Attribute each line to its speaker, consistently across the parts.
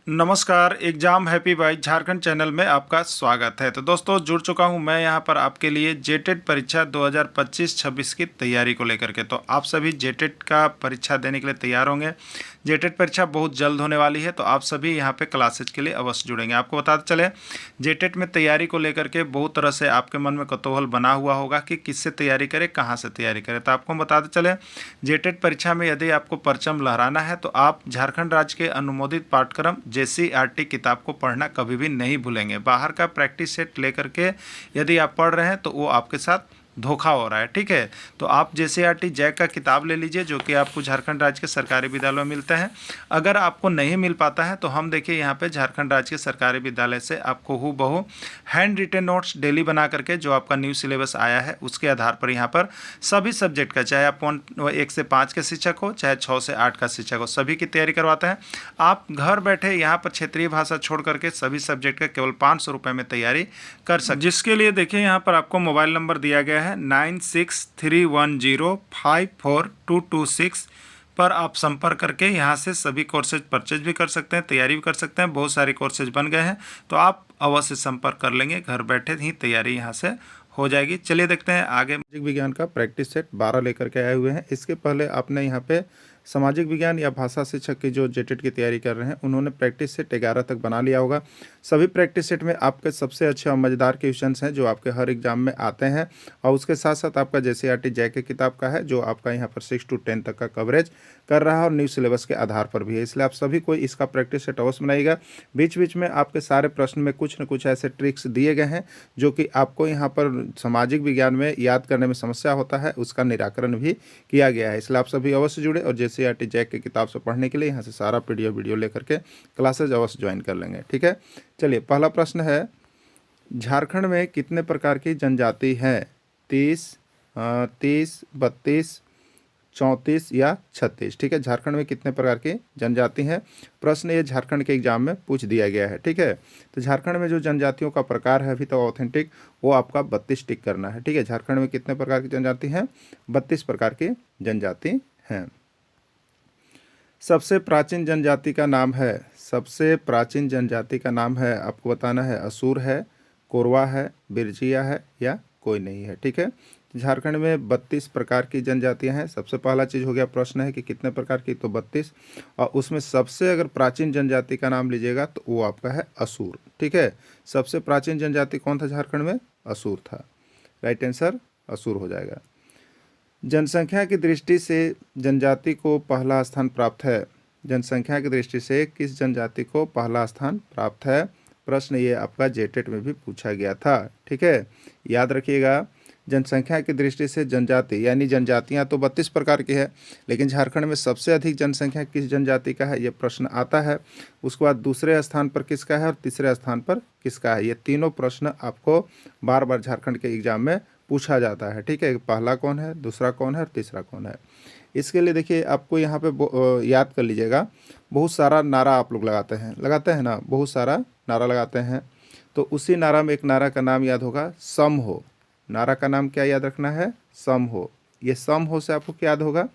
Speaker 1: नमस्कार, exam happy by Jharkhand channel में आपका स्वागत है। तो दोस्तों जुड़ चुका हूं मैं यहां पर आपके लिए जेटेट परीक्षा 2025-26 की तैयारी को लेकर के। तो आप सभी जेटेट का परीक्षा देने के लिए तैयार होंगे। जेटेट परीक्षा बहुत जल्द होने वाली है, तो आप सभी यहां पे क्लासेज के लिए अवश्य जुड़ेंगे। आपको बताते चले, जेटेट में तैयारी को लेकर के बहुत तरह से आपके मन में कौतूहल बना हुआ होगा कि किससे तैयारी करें, कहाँ से तैयारी करें। तो आपको बताते चले, जेटेट परीक्षा में यदि आपको परचम लहराना है तो आप झारखंड राज्य के अनुमोदित पाठ्यक्रम JCERT किताब को पढ़ना कभी भी नहीं भूलेंगे। बाहर का प्रैक्टिस सेट लेकर के यदि आप पढ़ रहे हैं तो वो आपके साथ धोखा हो रहा है, ठीक है। तो आप JCERT जैक का किताब ले लीजिए, जो कि आपको झारखंड राज्य के सरकारी विद्यालयों में मिलते हैं। अगर आपको नहीं मिल पाता है तो हम देखिए यहाँ पे झारखंड राज्य के सरकारी विद्यालय से आपको हूबहू हैंड रिटेन नोट्स डेली बना करके, जो आपका न्यू सिलेबस आया है उसके आधार पर यहाँ पर सभी सब्जेक्ट का, चाहे आप 1 से 5 के शिक्षक हो, चाहे 6 से 8 का शिक्षक हो, सभी की तैयारी करवाते हैं। आप घर बैठे यहाँ पर क्षेत्रीय भाषा छोड़ करके सभी सब्जेक्ट का केवल 500 रुपये में तैयारी कर सकते, जिसके लिए देखिए यहाँ पर आपको मोबाइल नंबर दिया गया है 9631054226 पर आप संपर्क करके यहाँ से सभी कोर्सेज परचेज भी कर सकते हैं, तैयारी भी कर सकते हैं। बहुत सारे कोर्सेज बन गए हैं, तो आप अवश्य संपर्क कर लेंगे, घर बैठे ही तैयारी यहाँ से हो जाएगी। चलिए देखते हैं आगे। सामाजिक विज्ञान का प्रैक्टिस सेट 12 लेकर के आए हुए हैं। इसके पहले आपने यहाँ पे सामाजिक विज्ञान या भाषा शिक्षक की जो जेटेट की तैयारी कर रहे हैं उन्होंने प्रैक्टिस सेट 11 तक बना लिया होगा। सभी प्रैक्टिस सेट में आपके सबसे अच्छे और मज़ेदार क्वेश्चंस हैं जो आपके हर एग्जाम में आते हैं, और उसके साथ साथ आपका JCERT जैक की किताब का है जो आपका यहाँ पर 6 to 10 तक का कवरेज कर रहा है और न्यू सिलेबस के आधार पर भी है। इसलिए आप सभी को इसका प्रैक्टिस सेट अवश्य बनाइएगा। बीच बीच में आपके सारे प्रश्न में कुछ न कुछ ऐसे ट्रिक्स दिए गए हैं जो कि आपको यहाँ पर सामाजिक विज्ञान में याद करने में समस्या होता है, उसका निराकरण भी किया गया है। इसलिए आप सभी अवश्य जुड़े और JCERT जैक की किताब से पढ़ने के लिए यहाँ से सारा PDF वीडियो लेकर के क्लासेज अवश्य ज्वाइन कर लेंगे, ठीक है। चलिए, पहला प्रश्न है, झारखंड में कितने प्रकार की जनजाति है? 30, 32, 34 या 36, ठीक है। झारखंड में कितने प्रकार की जनजाति हैं? प्रश्न ये झारखंड के एग्जाम में पूछ दिया गया है, ठीक है। तो झारखंड में जो जनजातियों का प्रकार है अभी तो ऑथेंटिक, वो आपका 32 टिक करना है, ठीक है। झारखंड में कितने प्रकार की जनजाति हैं? 32 प्रकार की जनजाति हैं। सबसे प्राचीन जनजाति का नाम है, सबसे प्राचीन जनजाति का नाम है, आपको बताना है असुर है, कोरवा है, बिरजिया है या कोई नहीं है, ठीक है। झारखंड में 32 प्रकार की जनजातियां हैं। सबसे पहला चीज़ हो गया, प्रश्न है कि कितने प्रकार की, तो 32, और उसमें सबसे अगर प्राचीन जनजाति का नाम लीजिएगा तो वो आपका है असुर, ठीक है। सबसे प्राचीन जनजाति कौन था झारखंड में? असुर था। राइट आंसर असुर हो जाएगा। जनसंख्या की दृष्टि से जनजाति को पहला स्थान प्राप्त है। जनसंख्या की दृष्टि से किस जनजाति को पहला स्थान प्राप्त है? प्रश्न ये आपका जेटेट में भी पूछा गया था, ठीक है। याद रखिएगा, जनसंख्या की दृष्टि से जनजाति यानी जनजातियां तो 32 प्रकार की है, लेकिन झारखंड में सबसे अधिक जनसंख्या किस जनजाति का है, ये प्रश्न आता है। उसके बाद दूसरे स्थान पर किसका है और तीसरे स्थान पर किसका है, ये तीनों प्रश्न आपको बार बार झारखंड के एग्जाम में पूछा जाता है, ठीक है। पहला कौन है, दूसरा कौन है और तीसरा कौन है। इसके लिए देखिए आपको यहाँ पे याद कर लीजिएगा, बहुत सारा नारा आप लोग लगाते हैं ना, बहुत सारा नारा लगाते हैं। तो उसी नारा में एक नारा का नाम याद होगा, सम हो। नारा का नाम क्या याद रखना है? सम हो। ये सम हो से आपको क्या याद होगा?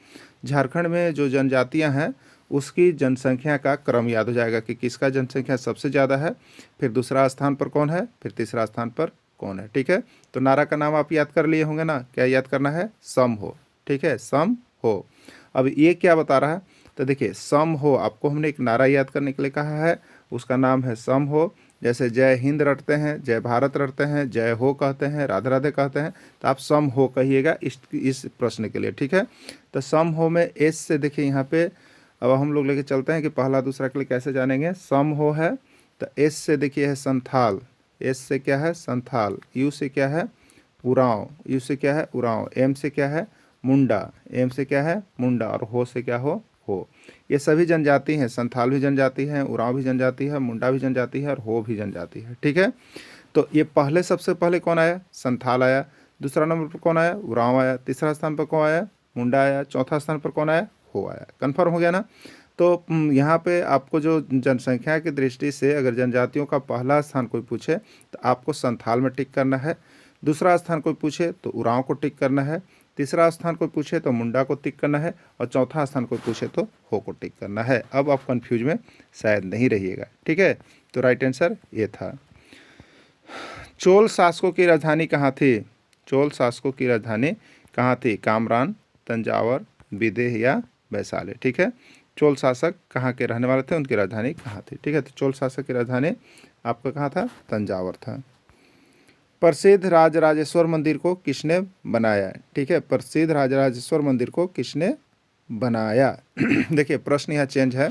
Speaker 1: झारखंड में जो जनजातियां हैं उसकी जनसंख्या का क्रम याद हो जाएगा कि किसका जनसंख्या सबसे ज़्यादा है, फिर दूसरा स्थान पर कौन है, फिर तीसरा स्थान पर कौन है, ठीक है। तो नारा का नाम आप याद कर लिए होंगे ना, क्या याद करना है? सम हो, ठीक है, सम हो। अब ये क्या बता रहा है? तो देखिए, सम हो आपको हमने एक नारा याद करने के लिए कहा है, उसका नाम है सम हो। जैसे जय हिंद रटते हैं, जय भारत रटते हैं, जय हो कहते हैं, राधे राधे कहते हैं, तो आप सम हो कहिएगा इस प्रश्न के लिए, ठीक है। तो सम हो में एस से देखिए यहाँ पे अब हम लोग लेके चलते हैं कि पहला दूसरा के लिए कैसे जानेंगे। सम हो है तो एस से देखिए है संथाल, एस से क्या है? संथाल। यू से क्या है? उरांव, यू से क्या है? उरांव। एम से क्या है? मुंडा, एम से क्या है? मुंडा। और हो से क्या हो? ये सभी जनजाति हैं, संथाल भी जनजाति है, उरांव भी जनजाति है, मुंडा भी जनजाति है और हो भी जनजाति है, ठीक है। तो ये पहले सबसे पहले कौन आया? संथाल आया। दूसरा नंबर पर कौन आया? उरांव आया। तीसरा स्थान पर कौन आया? मुंडा आया। चौथा स्थान पर कौन आया? हो आया। कन्फर्म हो गया ना। तो यहाँ पे आपको जो जनसंख्या की दृष्टि से अगर जनजातियों का पहला स्थान कोई पूछे तो आपको संथाल में टिक करना है, दूसरा स्थान कोई पूछे तो उरांव को टिक करना है, तीसरा स्थान कोई पूछे तो मुंडा को टिक करना है, और चौथा स्थान कोई पूछे तो हो को टिक करना है। अब आप कंफ्यूज में शायद नहीं रहिएगा, ठीक है। तो राइट आंसर ये था। चोल शासकों की राजधानी कहाँ थी? चोल शासकों की राजधानी कहाँ थी? कामरान, तंजावर, विदेह या वैशाली, ठीक है। चोल शासक कहाँ के रहने वाले थे, उनकी राजधानी कहाँ थी, ठीक है। तो चोल शासक की राजधानी आपका कहाँ था? तंजावर था। प्रसिद्ध राजराजेश्वर मंदिर को किसने बनाया? ठीक है, प्रसिद्ध राजराजेश्वर मंदिर को किसने बनाया? देखिए प्रश्न यहाँ चेंज है।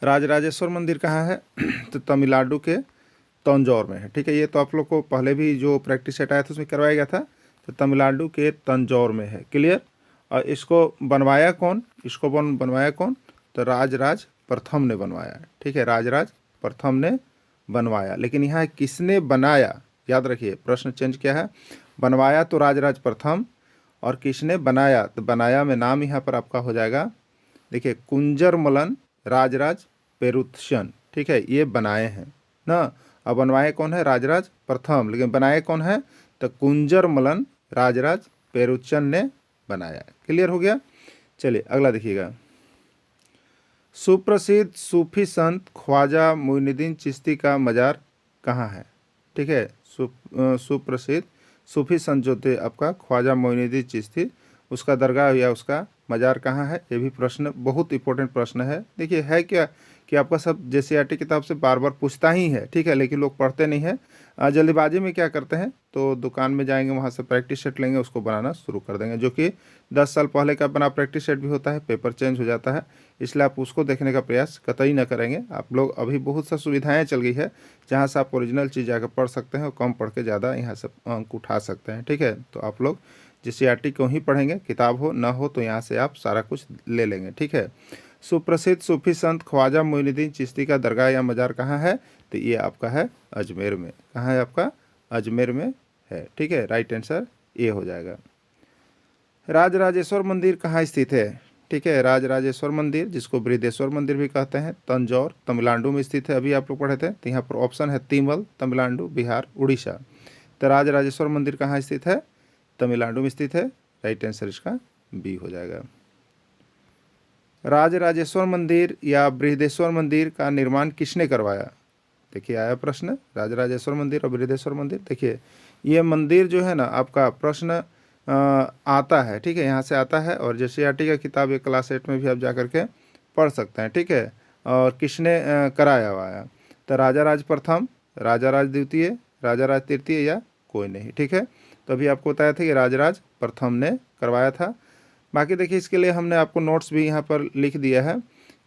Speaker 1: राजराजेश्वर मंदिर कहाँ है? तो तमिलनाडु के तंजौर में है, ठीक है। ये तो आप लोग को पहले भी जो प्रैक्टिस सेट आया था उसमें करवाया गया था। तो तमिलनाडु के तंजौर में है, क्लियर। और इसको बनवाया कौन? इसको बनवाया कौन? तो राजराज प्रथम ने बनवाया, ठीक है। राजराज प्रथम ने बनवाया, लेकिन यहाँ किसने बनाया? याद रखिए प्रश्न चेंज क्या है। बनवाया तो राजराज प्रथम, और किसने बनाया? तो बनाया में नाम यहाँ पर आपका हो जाएगा, देखिए कुंजरमलन राजराज पेरुत्शन, ठीक है। ये बनाए हैं ना। अब बनवाए कौन है? राजराज प्रथम, लेकिन बनाए कौन है? तो कुंजरमलन राजराज पेरुत्शन ने बनाया। क्लियर हो गया। चलिए अगला देखिएगा। सुप्रसिद्ध सूफी संत ख्वाजा मोइनुद्दीन चिश्ती का मज़ार कहाँ है? ठीक है, सुप्रसिद्ध सूफी संत जो थे आपका ख्वाजा मोइनुद्दीन चिश्ती, उसका दरगाह या उसका मज़ार कहाँ है? ये भी प्रश्न बहुत इंपॉर्टेंट प्रश्न है। देखिए है क्या कि आपका सब JCRT किताब से बार बार पूछता ही है, ठीक है, लेकिन लोग पढ़ते नहीं हैं। जल्दीबाजी में क्या करते हैं, तो दुकान में जाएंगे, वहाँ से प्रैक्टिस सेट लेंगे, उसको बनाना शुरू कर देंगे, जो कि 10 साल पहले का बना प्रैक्टिस सेट भी होता है, पेपर चेंज हो जाता है। इसलिए आप उसको देखने का प्रयास कतई न करेंगे। आप लोग अभी बहुत सा सुविधाएँ चल गई है जहाँ से आप ओरिजिनल चीज़ जाकर पढ़ सकते हैं और कम पढ़ के ज़्यादा यहाँ से अंक उठा सकते हैं, ठीक है। तो आप लोग JCRT को ही पढ़ेंगे, किताब हो ना हो तो यहाँ से आप सारा कुछ ले लेंगे, ठीक है। सुप्रसिद्ध सूफी संत ख्वाजा मोइनुद्दीन चिश्ती का दरगाह या मज़ार कहाँ है? तो ये आपका है अजमेर में। कहाँ है आपका? अजमेर में है, ठीक है। राइट आंसर ये हो जाएगा। राजराजेश्वर मंदिर कहाँ स्थित है? ठीक है, राजराजेश्वर मंदिर जिसको बृहदेश्वर मंदिर भी कहते हैं, तंजौर तमिलनाडु में स्थित है। अभी आप लोग पढ़े थे, तो यहाँ पर ऑप्शन है तिमल, तमिलनाडु, बिहार, उड़ीसा। तो राजराजेश्वर मंदिर कहाँ स्थित है? तमिलनाडु में स्थित है। राइट आंसर इसका बी हो जाएगा। राजराजेश्वर मंदिर या बृहदेश्वर मंदिर का निर्माण किसने करवाया? देखिए आया प्रश्न, राजराजेश्वर मंदिर और बृहदेश्वर मंदिर। देखिए ये मंदिर जो है ना आपका प्रश्न आता है, ठीक है, यहाँ से आता है। और JCRT का किताब ये क्लास 8 में भी आप जा करके पढ़ सकते हैं, ठीक है। और किसने कराया हुआ है? तो राजा राज प्रथम, राजा राज द्वितीय, राजा राज तृतीय या कोई नहीं, ठीक है। तो अभी आपको बताया था कि राजराज प्रथम ने करवाया था। बाकी देखिए इसके लिए हमने आपको नोट्स भी यहाँ पर लिख दिया है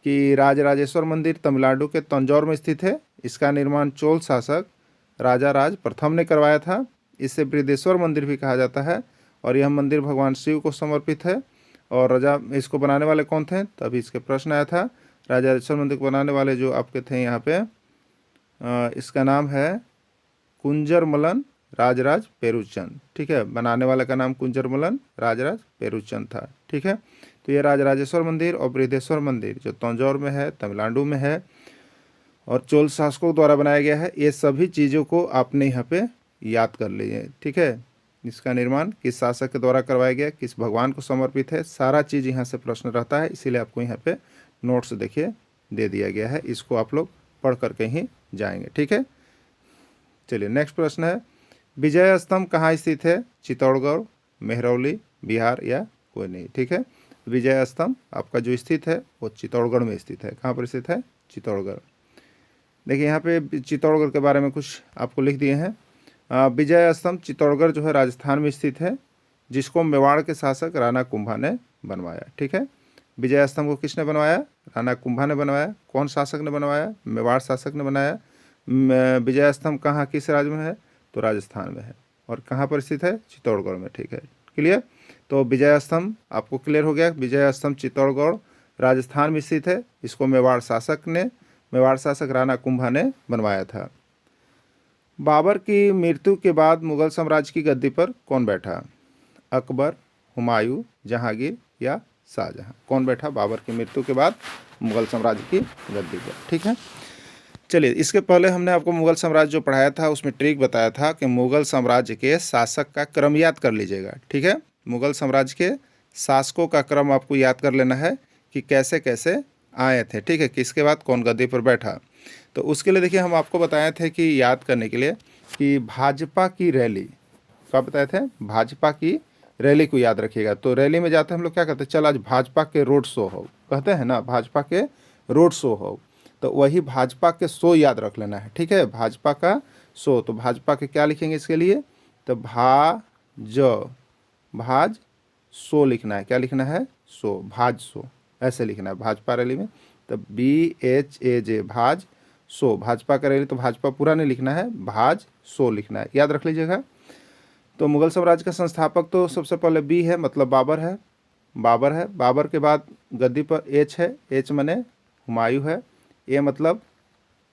Speaker 1: कि राजराजेश्वर मंदिर तमिलनाडु के तंजौर में स्थित है। इसका निर्माण चोल शासक राजा राज प्रथम ने करवाया था। इसे बृहदेश्वर मंदिर भी कहा जाता है, और यह मंदिर भगवान शिव को समर्पित है। और राजा इसको बनाने वाले कौन थे? तभी इसके प्रश्न आया था। राजराजेश्वर मंदिर को बनाने वाले जो आपके थे यहाँ पे, इसका नाम है कुंजरमलन राजराज पेरुचंद, ठीक है। बनाने वाले का नाम कुंजरमलन राजराज पेरुचंद था, ठीक है। तो ये राजराजेश्वर मंदिर और बृहदेश्वर मंदिर जो तंजौर में है, तमिलनाडु में है, और चोल शासकों द्वारा बनाया गया है। ये सभी चीज़ों को आपने यहाँ पे याद कर लीजिए, ठीक है। इसका निर्माण किस शासक के द्वारा करवाया गया, किस भगवान को समर्पित है, सारा चीज़ यहाँ से प्रश्न रहता है। इसीलिए आपको यहाँ पे नोट्स देखिए दे दिया गया है, इसको आप लोग पढ़ करके ही जाएंगे, ठीक है। चलिए नेक्स्ट प्रश्न है, विजय स्तंभ कहाँ स्थित है? चित्तौड़गढ़, मेहरौली, बिहार या कोई नहीं, ठीक है। विजय स्तंभ आपका जो स्थित है वो चित्तौड़गढ़ में स्थित है। कहाँ पर स्थित है? चित्तौड़गढ़। देखिए यहाँ पे चित्तौड़गढ़ के बारे में कुछ आपको लिख दिए हैं। विजय स्तंभ चित्तौड़गढ़ जो है राजस्थान में स्थित है, जिसको मेवाड़ के शासक राणा कुंभा ने बनवाया, ठीक है। विजय स्तंभ को किसने बनवाया? राणा कुंभा ने बनवाया। कौन शासक ने बनवाया? मेवाड़ शासक ने बनाया। विजय स्तंभ कहाँ किस राज्य में है? तो राजस्थान में है। और कहाँ पर स्थित है? चित्तौड़गढ़ में, ठीक है, क्लियर। तो विजय स्तंभ आपको क्लियर हो गया। विजय स्तंभ चित्तौड़गढ़ राजस्थान में स्थित है। इसको मेवाड़ शासक राणा कुंभा ने बनवाया था। बाबर की मृत्यु के बाद मुगल साम्राज्य की गद्दी पर कौन बैठा? अकबर, हुमायूं, जहांगीर या शाहजहां? कौन बैठा बाबर की मृत्यु के बाद मुगल साम्राज्य की गद्दी पर? ठीक है, चलिए इसके पहले हमने आपको मुगल साम्राज्य जो पढ़ाया था उसमें ट्रिक बताया था कि मुगल साम्राज्य के शासक का क्रम याद कर लीजिएगा, ठीक है। मुगल साम्राज्य के शासकों का क्रम आपको याद कर लेना है कि कैसे कैसे आए थे, ठीक है, किसके बाद कौन गद्दी पर बैठा। तो उसके लिए देखिए हम आपको बताए थे कि याद करने के लिए कि भाजपा की रैली, क्या बताए थे, भाजपा की रैली को याद रखिएगा। तो रैली में जाते हम लोग क्या कहते हैं, चल आज भाजपा के रोड शो हो, कहते हैं ना, भाजपा के रोड शो हो, तो वही भाजपा के शो याद रख लेना है, ठीक है, भाजपा का शो। तो भाजपा के क्या लिखेंगे इसके लिए, तो भाज सो लिखना है, क्या लिखना है, सो, भाज सो, ऐसे लिखना है भाजपा रैली में। तो BHAJ, भाज सो, भाजपा का रैली, तो भाजपा पूरा नहीं लिखना है, भाज सो लिखना है, याद रख लीजिएगा। तो मुगल साम्राज्य का संस्थापक तो सबसे पहले बी है, मतलब बाबर है, बाबर है। बाबर के बाद गद्दी पर एच है, एच मने हुमायूं है, ए मतलब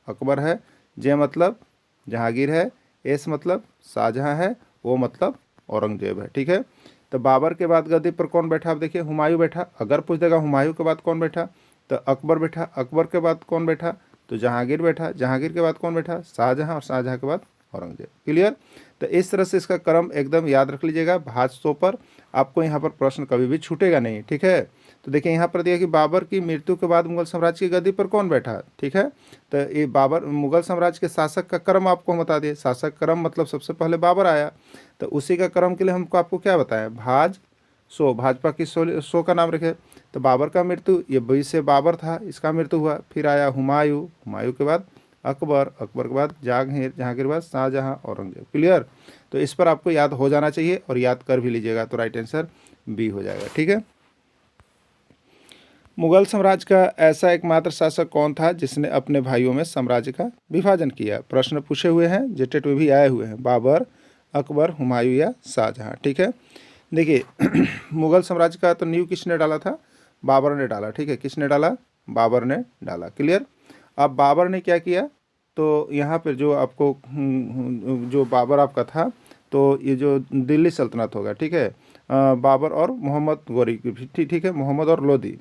Speaker 1: अकबर है, जे मतलब जहांगीर है, एस मतलब शाहजहां है, ओ मतलब औरंगजेब है, ठीक है। तो बाबर के बाद गद्दी पर कौन बैठा, आप देखिए हुमायूं बैठा। अगर पूछ देगा हुमायूं के बाद कौन बैठा, तो अकबर बैठा। अकबर के बाद कौन बैठा, तो जहांगीर बैठा। जहांगीर के बाद कौन बैठा, शाहजहां। और शाहजहां के बाद औरंगजेब। क्लियर। तो इस तरह से इसका क्रम एकदम याद रख लीजिएगा। भाज सो पर आपको यहाँ पर प्रश्न कभी भी छूटेगा नहीं, ठीक है। तो देखिए यहाँ पर दिया कि बाबर की मृत्यु के बाद मुगल साम्राज्य की गद्दी पर कौन बैठा, ठीक है। तो ये बाबर मुगल साम्राज्य के शासक का क्रम आपको हम बता दिए। शासक क्रम मतलब सबसे पहले बाबर आया, तो उसी का क्रम के लिए हमको आपको क्या बताएं, भाज सो, भाजपा की सो का नाम रखे। तो बाबर का मृत्यु, ये बी से बाबर था, इसका मृत्यु हुआ। फिर आया हुमायूं, हुमायूं के बाद अकबर, अकबर के बाद जहांगीर, जहांगीर के बाद शाहजहां, औरंगजेब। क्लियर। तो इस पर आपको याद हो जाना चाहिए और याद कर भी लीजिएगा, तो राइट आंसर बी हो जाएगा, ठीक है। मुगल साम्राज्य का ऐसा एकमात्र शासक कौन था जिसने अपने भाइयों में साम्राज्य का विभाजन किया। प्रश्न पूछे हुए हैं, जेटेट में भी आए हुए हैं, बाबर, अकबर, हुमायूं या शाहजहां, ठीक है। देखिए मुगल साम्राज्य का तो नींव किसने डाला था, बाबर ने डाला, ठीक है। किसने डाला, बाबर ने डाला। क्लियर। अब बाबर ने क्या किया, तो यहाँ पर जो आपको जो बाबर आपका था, तो ये जो दिल्ली सल्तनत होगा, ठीक है, बाबर और मोहम्मद गौरी, ठीक है, मोहम्मद और लोदी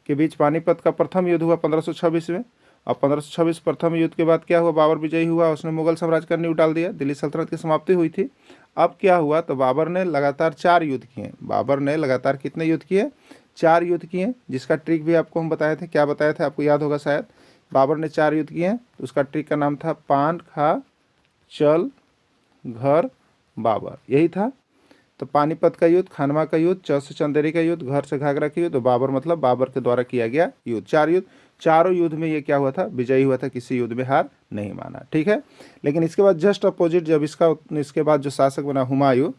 Speaker 1: के बीच पानीपत का प्रथम युद्ध हुआ 1526 में। और 1526 प्रथम युद्ध के बाद क्या हुआ, बाबर विजयी हुआ, उसने मुगल साम्राज्य का नींव डाल दिया, दिल्ली सल्तनत की समाप्ति हुई थी। अब क्या हुआ, तो बाबर ने लगातार 4 युद्ध किए। बाबर ने लगातार कितने युद्ध किए, 4 युद्ध किए, जिसका ट्रिक भी आपको हम बताए थे। क्या बताए थे, आपको याद होगा शायद। बाबर ने 4 युद्ध किए, तो उसका ट्रिक का नाम था पान खा चल घर बाबर, यही था। तो पानीपत का युद्ध, खानवा का युद्ध, चौथ से चंदेरी का युद्ध, घर से घाघरा का युद्ध, बाबर मतलब बाबर के द्वारा किया गया युद्ध। 4 युद्ध, चारों युद्ध में ये क्या हुआ था, विजयी हुआ था, किसी युद्ध में हार नहीं माना, ठीक है। लेकिन इसके बाद जस्ट अपोजिट, जब इसके बाद जो शासक बना हुमायूं,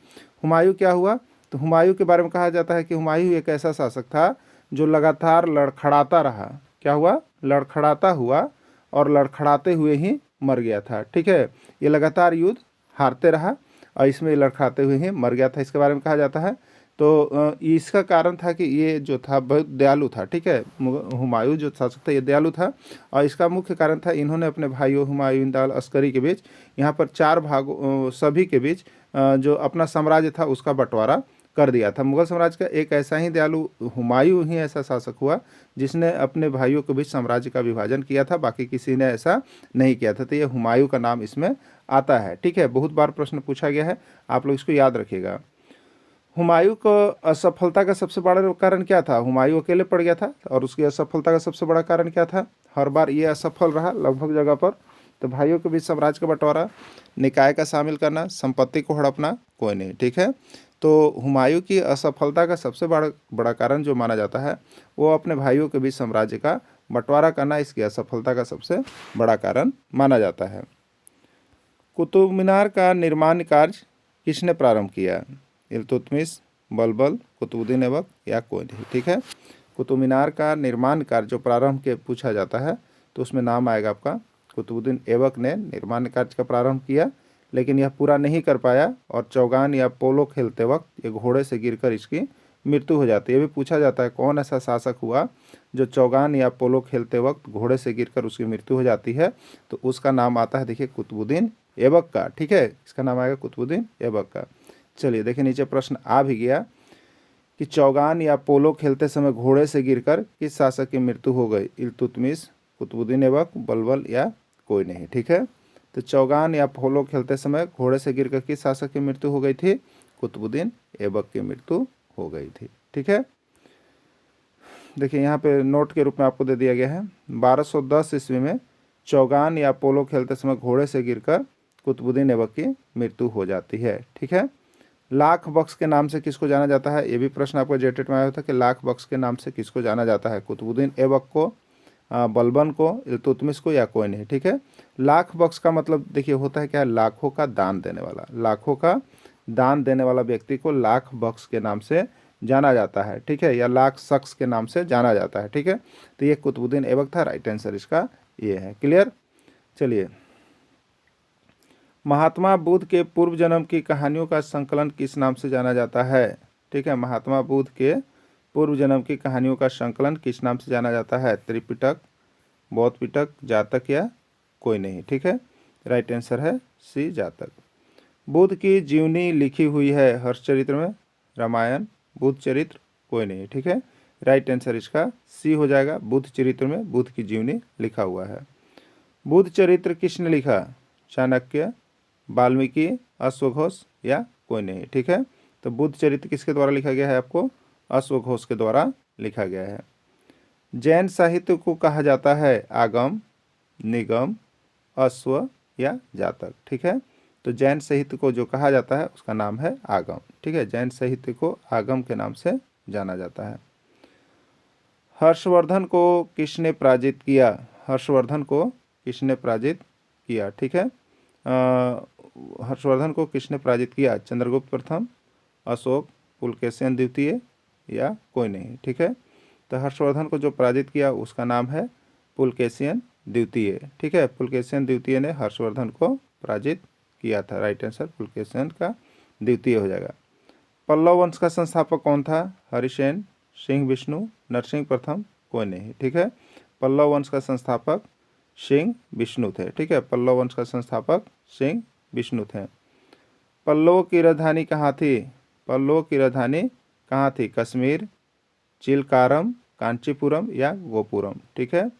Speaker 1: हुमायूं क्या हुआ, तो हुमायूं के बारे में कहा जाता है कि हुमायूं एक ऐसा शासक था जो लगातार लड़खड़ाता रहा। क्या हुआ, लड़खड़ाता हुआ और लड़खड़ाते हुए ही मर गया था, ठीक है। ये लगातार युद्ध हारते रहा और इसमें लड़खड़ाते हुए ही मर गया था, इसके बारे में कहा जाता है। तो इसका कारण था कि ये जो था बहुत दयालु था, ठीक है। हुमायूं जो शासक था ये दयालु था, और इसका मुख्य कारण था इन्होंने अपने भाइयों हुमायूं, इंदाल, अस्करी के बीच, यहाँ पर 4 भागों सभी के बीच जो अपना साम्राज्य था उसका बंटवारा कर दिया था। मुगल साम्राज्य का एक ऐसा ही दयालु हुमायूं ही ऐसा शासक हुआ जिसने अपने भाइयों के बीच साम्राज्य का विभाजन किया था, बाकी किसी ने ऐसा नहीं किया था। तो ये हुमायूं का नाम इसमें आता है, ठीक है। बहुत बार प्रश्न पूछा गया है, आप लोग इसको याद रखिएगा। हुमायूं को असफलता का सबसे बड़ा कारण क्या था, हुमायूं अकेले पड़ गया था, और उसकी असफलता का सबसे बड़ा कारण क्या था, हर बार ये असफल रहा लगभग जगह पर। तो भाइयों के बीच साम्राज्य का बंटवारा, निकाय का शामिल करना, संपत्ति को हड़पना, कोई नहीं, ठीक है। तो हुमायूं की असफलता का सबसे बड़ा कारण जो माना जाता है वो अपने भाइयों के बीच साम्राज्य का बंटवारा करना इसकी असफलता का सबसे बड़ा कारण माना जाता है। कुतुब मीनार का निर्माण कार्य किसने प्रारंभ किया, इल्तुतमिश, बलबल, कुतुबुद्दीन ऐबक या कोई नहीं, ठीक है। कुतुब मीनार का निर्माण कार्य जो प्रारंभ के पूछा जाता है तो उसमें नाम आएगा आपका कुतुबुद्दीन ऐबक ने निर्माण कार्य का प्रारंभ किया, लेकिन यह पूरा नहीं कर पाया और चौगान या पोलो खेलते वक्त ये घोड़े से गिरकर इसकी मृत्यु हो जाती है। ये भी पूछा जाता है कौन ऐसा शासक हुआ जो चौगान या पोलो खेलते वक्त घोड़े से गिरकर उसकी मृत्यु हो जाती है, तो उसका नाम आता है देखिए कुतुबुद्दीन ऐबक का, ठीक है। इसका नाम आएगा कुतुबुद्दीन ऐबक का। चलिए देखिए नीचे प्रश्न आ भी गया कि चौगान या पोलो खेलते समय घोड़े से गिरकर किस शासक की मृत्यु हो गई, इल्तुतमिश, कुतुबुद्दीन ऐबक, बलबल या कोई नहीं, ठीक है। तो चौगान या पोलो खेलते समय घोड़े से गिरकर किस शासक की मृत्यु हो गई थी, कुतुबुद्दीन ऐबक की मृत्यु हो गई थी। ठीक है, देखिए यहाँ पे नोट के रूप में आपको दे दिया गया है। 1210 ईस्वी में चौगान या पोलो खेलते समय घोड़े से गिरकर कुतुबुद्दीन ऐबक की मृत्यु हो जाती है। ठीक है, लाख बख्श के नाम से किसको जाना जाता है? ये भी प्रश्न आपको जेटेट में आया था कि लाख बख्श के नाम से किसको जाना जाता है? कुतुबुद्दीन ऐबक को, बलबन को, इल्तुतमिश को, या कोई नहीं। ठीक है, लाख बख्श का मतलब देखिए होता है क्या? लाखों का दान देने वाला, लाखों का दान देने वाला व्यक्ति को लाख बख्श के नाम से जाना जाता है। ठीक है, या लाख शख्स के नाम से जाना जाता है। ठीक है, तो ये कुतुबुद्दीन ऐबक था। राइट आंसर इसका ये है। क्लियर? चलिए, महात्मा बुद्ध के पूर्व जन्म की कहानियों का संकलन किस नाम से जाना जाता है? ठीक है, महात्मा बुद्ध के पूर्व जन्म की कहानियों का संकलन किस नाम से जाना जाता है? त्रिपिटक, बौद्ध पिटक, जातक, या कोई नहीं। ठीक है, राइट आंसर है सी, जातक। बुद्ध की जीवनी लिखी हुई है हर्षचरित्र में, रामायण, बुद्ध चरित्र, कोई नहीं। ठीक है, राइट आंसर इसका सी हो जाएगा। बुद्ध चरित्र में बुद्ध की जीवनी लिखा हुआ है। बुद्ध चरित्र किसने लिखा? चाणक्य, वाल्मीकि, अश्वघोष, या कोई नहीं। ठीक है, तो बुद्ध चरित्र किसके द्वारा लिखा गया है? आपको अश्वघोष के द्वारा लिखा गया है। जैन साहित्य को कहा जाता है आगम, निगम, अश्व, या जातक। ठीक है, तो जैन साहित्य को जो कहा जाता है उसका नाम है आगम। ठीक है, जैन साहित्य को आगम के नाम से जाना जाता है। हर्षवर्धन को किसने पराजित किया? हर्षवर्धन को किसने पराजित किया? ठीक है, हर्षवर्धन को किसने पराजित किया? चंद्रगुप्त प्रथम, अशोक, पुलकेशिन द्वितीय, या कोई नहीं। ठीक है, तो हर्षवर्धन को जो पराजित किया उसका नाम है पुलकेशिन द्वितीय। ठीक है, पुलकेशिन द्वितीय ने हर्षवर्धन को पराजित किया था। राइट आंसर पुलकेशिन का द्वितीय हो जाएगा। पल्लव वंश का संस्थापक कौन था? हरिसेन, सिंह विष्णु, नरसिंह प्रथम, कोई नहीं। ठीक है, पल्लव वंश का संस्थापक सिंह विष्णु थे। ठीक है, पल्लव वंश का संस्थापक सिंह विष्णु थे। पल्लव की राजधानी कहाँ थी? पल्लव की राजधानी कहाँ थी? कश्मीर, चिलकारम, कांचीपुरम, या गोपुरम। ठीक है,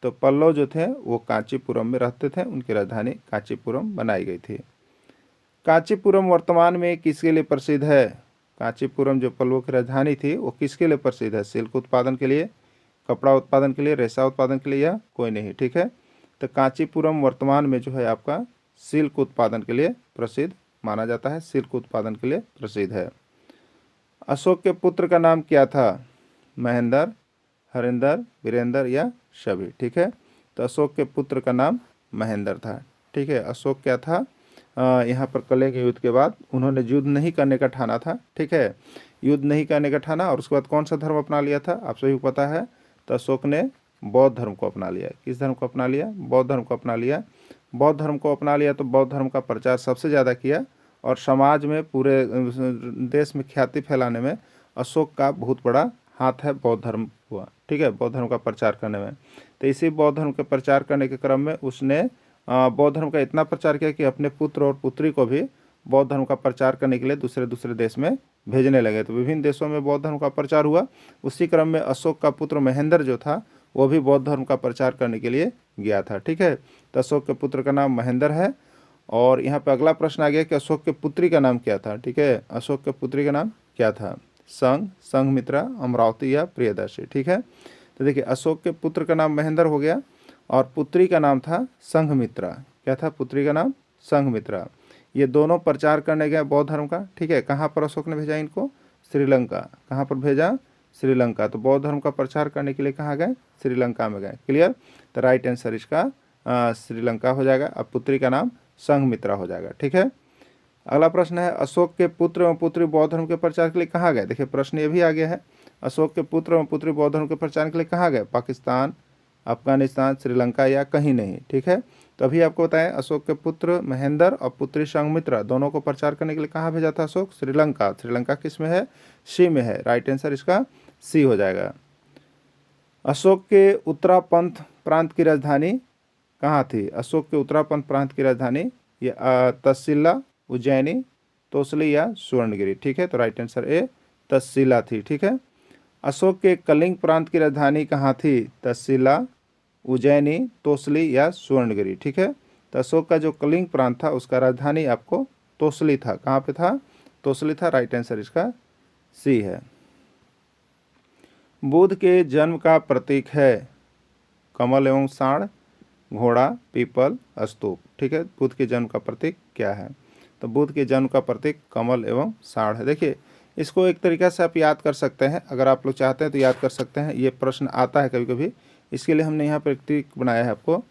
Speaker 1: तो पल्लव जो थे वो कांचीपुरम में रहते थे, उनकी राजधानी कांचीपुरम बनाई गई थी। कांचीपुरम वर्तमान में किसके लिए प्रसिद्ध है? कांचीपुरम जो पल्लव की राजधानी थी वो किसके लिए प्रसिद्ध है? सिल्क उत्पादन के लिए, कपड़ा उत्पादन के लिए, रेशा उत्पादन के लिए, या कोई नहीं। ठीक है, तो कांचीपुरम वर्तमान में जो है आपका सिल्क उत्पादन के लिए प्रसिद्ध माना जाता है, सिल्क उत्पादन के लिए प्रसिद्ध है। अशोक के पुत्र का नाम क्या था? महेंद्र, हरिंदर, वीरेंद्र, या सभी। ठीक है, तो अशोक के पुत्र का नाम महेंद्र था। ठीक है, अशोक क्या था? यहाँ पर कले के युद्ध के बाद उन्होंने युद्ध नहीं करने का ठाना था। ठीक है, युद्ध नहीं करने का ठाना, और उसके बाद कौन सा धर्म अपना लिया था? आप सभी को पता है, तो अशोक ने बौद्ध धर्म को अपना लिया। किस धर्म को अपना लिया? बौद्ध धर्म को अपना लिया। बौद्ध धर्म को अपना लिया तो बौद्ध धर्म का प्रचार सबसे ज़्यादा किया, और समाज में, पूरे देश में ख्याति फैलाने में अशोक का बहुत बड़ा हाथ है, बौद्ध धर्म हुआ। ठीक है, बौद्ध धर्म का प्रचार करने में। तो इसी बौद्ध धर्म के प्रचार करने के क्रम में उसने बौद्ध धर्म का इतना प्रचार किया कि अपने पुत्र और पुत्री को भी बौद्ध धर्म का प्रचार करने के लिए दूसरे दूसरे देश में भेजने लगे। तो विभिन्न देशों में बौद्ध धर्म का प्रचार हुआ। उसी क्रम में अशोक का पुत्र महेंद्र जो था वो भी बौद्ध धर्म का प्रचार करने के लिए गया था। ठीक है, तो अशोक के पुत्र का नाम महेंद्र है। और यहाँ पे अगला प्रश्न आ गया कि अशोक के पुत्री का नाम क्या था? ठीक है, अशोक के पुत्री का नाम क्या था? संघ, संघमित्रा, अमरावती, या प्रियदर्शी। ठीक है, तो देखिए अशोक के पुत्र का नाम महेंद्र हो गया, और पुत्री का नाम था संघमित्रा। क्या था पुत्री का नाम? संघमित्रा। ये दोनों प्रचार करने गए बौद्ध धर्म का। ठीक है, कहाँ पर अशोक ने भेजा इनको? श्रीलंका। कहाँ पर भेजा? श्रीलंका। तो बौद्ध धर्म का प्रचार करने के लिए कहाँ गए? श्रीलंका में गए। क्लियर? तो राइट आंसर इसका श्रीलंका हो जाएगा। अब पुत्री का नाम संघमित्रा हो जाएगा। ठीक है, अगला प्रश्न है अशोक के पुत्र एवं पुत्री बौद्ध धर्म के प्रचार के लिए कहाँ गए? देखिए प्रश्न ये भी आ गया है, अशोक के पुत्र एवं पुत्री बौद्ध धर्म के प्रचार के लिए कहाँ गए? पाकिस्तान, अफगानिस्तान, श्रीलंका, या कहीं नहीं। ठीक है, तो अभी आपको बताएं अशोक के पुत्र महेंद्र और पुत्री संघमित्रा दोनों को प्रचार करने के लिए कहाँ भेजा था अशोक? श्रीलंका। श्रीलंका किस में है? सी में है। राइट आंसर इसका सी हो जाएगा। अशोक के उत्तरापंथ प्रांत की राजधानी कहाँ थी? अशोक के उत्तरापंथ प्रांत की राजधानी ये तक्षशिला, उज्जैनी, तोसली, या सुवर्णगिरी। ठीक है, तो राइट आंसर ए तक्षशिला थी। ठीक है, अशोक के कलिंग प्रांत की राजधानी कहाँ थी? तक्षशिला, उज्जैनी, तोसली, या सुवर्णगिरी। ठीक है, तो अशोक का जो कलिंग प्रांत था उसका राजधानी आपको तोसली था। कहाँ पे था? तोसली था। राइट आंसर इसका सी है। बुध के जन्म का प्रतीक है कमल एवं साढ़, घोड़ा, पीपल, स्तूप। ठीक है, बुध के जन्म का प्रतीक क्या है? तो बुध के जन्म का प्रतीक कमल एवं साढ़ है। देखिए, इसको एक तरीक़ा से आप याद कर सकते हैं, अगर आप लोग चाहते हैं तो याद कर सकते हैं। ये प्रश्न आता है कभी कभी, इसके लिए हमने यहाँ पर एक ट्रिक बनाया है आपको।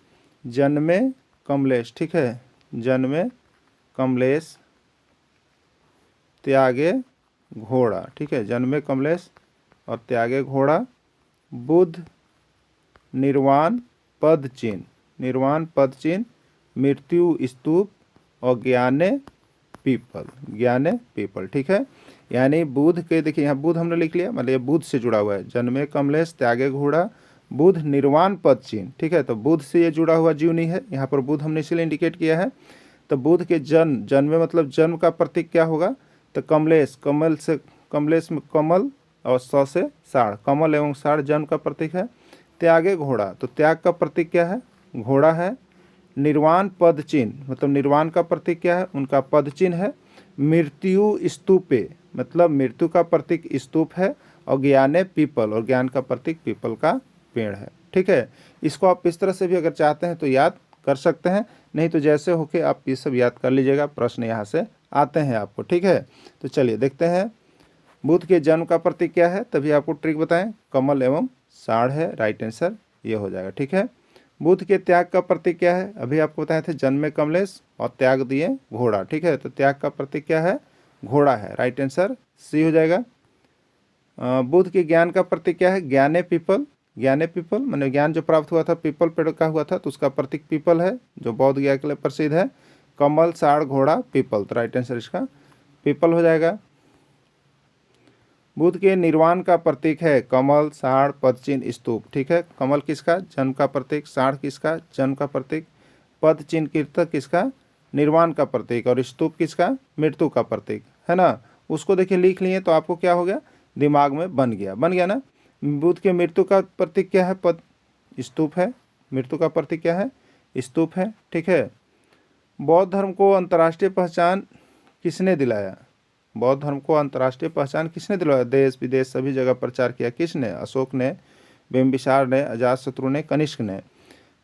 Speaker 1: जन्मे कमलेश, ठीक है, जन्मे कमलेश त्यागे घोड़ा। ठीक है, जन्मे कमलेश और त्यागे घोड़ा। बुध निर्वाण पद चिन्ह, निर्वाण पद चिन्ह, मृत्यु स्तूप और ज्ञाने पीपल, ज्ञाने पीपल। ठीक है, यानी बुध के, देखिए यहाँ बुध हमने लिख लिया, मतलब ये बुध से जुड़ा हुआ है। जन्मे कमलेश त्यागे घोड़ा, बुध निर्वाण पद चिन्ह। ठीक है, तो बुध से ये जुड़ा हुआ जीव नहीं है, यहाँ पर बुध हमने इसलिए इंडिकेट किया है। तो बुध के जन्म मतलब जन्म का प्रतीक क्या होगा? तो कमलेश, कमल से, कमलेश में कमल और स से साढ़, कमल एवं साढ़ जन्म का प्रतीक है। त्यागे घोड़ा, तो त्याग का प्रतीक क्या है? घोड़ा है। निर्वाण पद चिन्ह मतलब निर्वाण का प्रतीक क्या है? उनका पद चिन्ह है। मृत्यु स्तूपे मतलब मृत्यु का प्रतीक स्तूप है। और ज्ञाने पीपल, और ज्ञान का प्रतीक पीपल का पेड़ है। ठीक है, इसको आप इस तरह से भी अगर चाहते हैं तो याद कर सकते हैं, नहीं तो जैसे होके आप ये सब याद कर लीजिएगा, प्रश्न यहाँ से आते हैं आपको। ठीक है, तो चलिए देखते हैं बुध के जन्म का प्रतीक क्या है, तभी आपको ट्रिक बताएं। कमल एवं साढ़ है, राइट आंसर ये हो जाएगा। ठीक है, बुध के त्याग का प्रतीक क्या है? अभी आपको बताए थे जन्मे कमलेश और त्याग दिए घोड़ा। ठीक है, तो त्याग का प्रतीक क्या है? घोड़ा है, राइट आंसर सी हो जाएगा। बुध के ज्ञान का प्रतीक क्या है? ज्ञाने पीपल, ज्ञाने पीपल माने ज्ञान जो प्राप्त हुआ था पीपल पेड़ का हुआ था, तो उसका प्रतीक पीपल है, जो बौद्ध गया के लिए प्रसिद्ध है। कमल साढ़ घोड़ा पीपल, तो राइट आंसर इसका पीपल हो जाएगा। बुध के निर्वाण का प्रतीक है कमल, साढ़, पदचिन्ह, स्तूप। ठीक है, कमल किसका? जन्म का प्रतीक। साढ़ किसका? जन्म का प्रतीक। पद चिन्ह कीर्तक किसका? निर्वाण का प्रतीक। और स्तूप किसका? मृत्यु का प्रतीक, है ना। उसको देखिए लिख लिए तो आपको क्या हो गया? दिमाग में बन गया, बन गया ना। बुध के मृत्यु का प्रतीक क्या है? पद, स्तूप है। मृत्यु का प्रतीक क्या है? स्तूप है। ठीक है, बौद्ध धर्म को अंतर्राष्ट्रीय पहचान किसने दिलाया? बौद्ध धर्म को अंतर्राष्ट्रीय पहचान किसने दिलवाया? देश विदेश सभी जगह प्रचार किया किसने? अशोक ने, बिम्बिसार ने, अजातशत्रु ने, कनिष्क ने।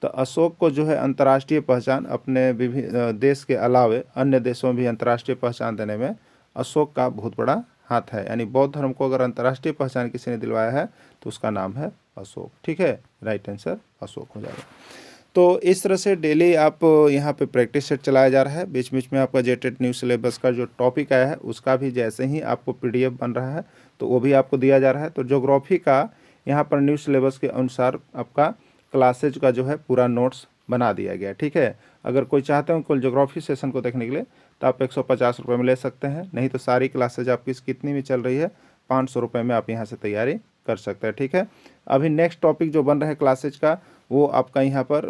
Speaker 1: तो अशोक को जो है अंतर्राष्ट्रीय पहचान अपने विभिन्न देश के अलावे अन्य देशों में भी अंतर्राष्ट्रीय पहचान देने में अशोक का बहुत बड़ा हाथ है। यानी बौद्ध धर्म को अगर अंतर्राष्ट्रीय पहचान किसी ने दिलवाया है तो उसका नाम है अशोक। ठीक है, राइट आंसर अशोक हो जाएगा। तो इस तरह से डेली आप यहाँ पे प्रैक्टिस सेट चलाया जा रहा है। बीच बीच में आपका जेटेट न्यू सिलेबस का जो टॉपिक आया है उसका भी जैसे ही आपको पीडीएफ बन रहा है तो वो भी आपको दिया जा रहा है। तो ज्योग्राफी का यहाँ पर न्यू सिलेबस के अनुसार आपका क्लासेज का जो है पूरा नोट्स बना दिया गया। ठीक है, अगर कोई चाहते हो कुल ज्योग्राफी सेशन को देखने के लिए तो आप 150 रुपये में ले सकते हैं, नहीं तो सारी क्लासेज आपकी कितनी भी चल रही है 500 रुपये में आप यहाँ से तैयारी कर सकते हैं। ठीक है, अभी नेक्स्ट टॉपिक जो बन रहा है क्लासेज का वो आपका यहाँ पर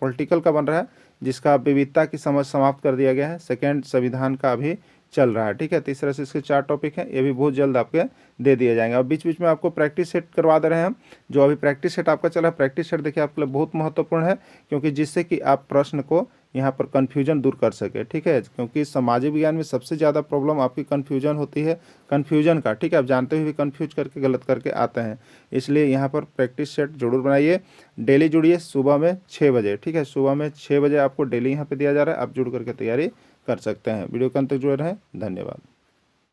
Speaker 1: पॉलिटिकल का बन रहा है, जिसका विविधता की समझ समाप्त कर दिया गया है। सेकेंड संविधान का अभी चल रहा है। ठीक है, तीसरे से इसके 4 टॉपिक हैं, ये भी बहुत जल्द आपके दे दिए जाएंगे। और बीच बीच में आपको प्रैक्टिस सेट करवा दे रहे हैं हम। जो अभी प्रैक्टिस सेट आपका चल रहा है, प्रैक्टिस सेट देखिए आपके लिए बहुत महत्वपूर्ण है, क्योंकि जिससे कि आप प्रश्न को यहाँ पर कन्फ्यूजन दूर कर सके। ठीक है, क्योंकि सामाजिक विज्ञान में सबसे ज़्यादा प्रॉब्लम आपकी कन्फ्यूजन होती है, कन्फ्यूजन का। ठीक है, आप जानते हुए भी कन्फ्यूज करके गलत करके आते हैं, इसलिए यहाँ पर प्रैक्टिस सेट जरूर बनाइए। डेली जुड़िए सुबह में 6 बजे। ठीक है, सुबह में 6 बजे आपको डेली यहाँ पे दिया जा रहा है, आप जुड़ करके तैयारी कर सकते हैं। वीडियो के अंत तक जुड़े रहें, धन्यवाद।